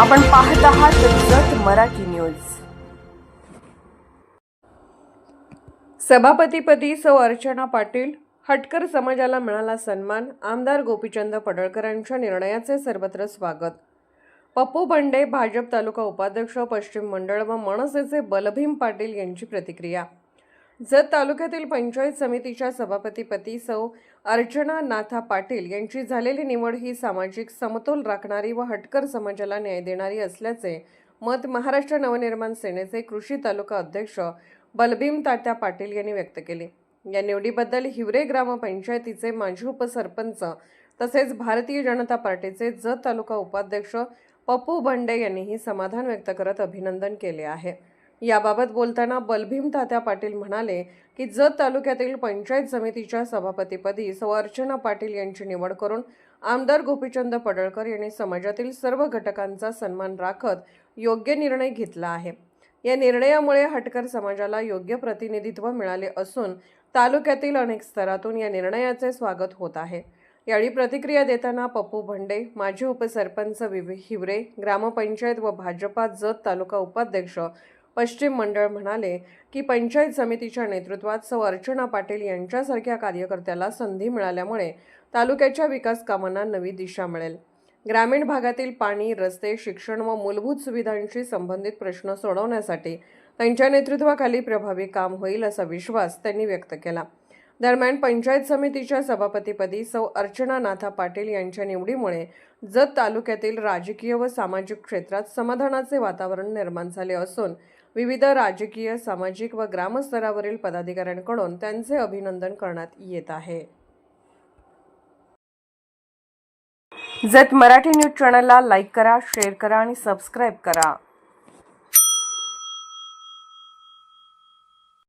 आपण पाहत आहात जत मराठी न्यूज। सभापतीपदी सौ अर्चना पाटील, हटकर समाजाला मिळाला सन्मान। आमदार गोपीचंद पडळकरांच्या निर्णयाचे सर्वत्र स्वागत। पप्पू बंडे, भाजप तालुका उपाध्यक्ष पश्चिम मंडळ व मनसेचे बलभीम पाटील यांची प्रतिक्रिया। जत तालुक्यातील पंचायत समितीच्या सभापतीपदी सौ अर्चना नाथा पाटील यांची झालेली निवड ही सामाजिक समतोल राखणारी व हटकर समाजाला न्याय देणारी असल्याचे मत महाराष्ट्र नवनिर्माण सेनेचे कृषी तालुका अध्यक्ष बलभीम तात्या पाटील यांनी व्यक्त केले। या निवडीबद्दल हिवरे ग्रामपंचायतीचे माजी उपसरपंच तसेच भारतीय जनता पार्टीचे जत तालुका उपाध्यक्ष पप्पू बंडे यांनीही समाधान व्यक्त करत अभिनंदन केले आहे। याबाबत बोलताना बलभीम तात्या पाटील म्हणाले की जत तालुक्यातील पंचायत समितीच्या सभापतीपदी सौ अर्चना पाटील यांची निवड करून आमदार गोपीचंद पडळकर यांनी समाजातील सर्व घटकांचा सन्मान राखत योग्य निर्णय घेतला आहे। या निर्णयामुळे हटकर समाजाला योग्य प्रतिनिधित्व मिळाले असून तालुक्यातील अनेक स्तरातून या निर्णयाचे स्वागत होत आहे। यावेळी प्रतिक्रिया देताना पप्पू भंडे, माजी उपसरपंच हिवरे ग्रामपंचायत व भाजपा जत तालुका उपाध्यक्ष पश्चिम मंडळ म्हणाले की पंचायत समितीच्या नेतृत्वात सौ अर्चना पाटील यांच्यासारख्या कार्यकर्त्याला संधी मिळाल्यामुळे तालुक्याच्या विकास कामांना नवी दिशा मिळेल। ग्रामीण भागातील पाणी, रस्ते, शिक्षण व मूलभूत सुविधांशी संबंधित प्रश्न सोडवण्यासाठी त्यांच्या नेतृत्वाखाली प्रभावी काम होईल असा विश्वास त्यांनी व्यक्त केला। दरम्यान पंचायत समितीच्या सभापतीपदी सौ अर्चना नाथा पाटील यांच्या निवडीमुळे जत तालुक्यातील राजकीय व सामाजिक क्षेत्रात समाधानाचे वातावरण निर्माण झाले असून विविध राजकीय, सामाजिक व ग्रामस्तरावरील पदाधिकाऱ्यांकडून त्यांचे अभिनंदन करण्यात येत आहे। जत मराठी न्यूज चॅनलला लाईक करा, शेअर करा आणि सबस्क्राईब करा।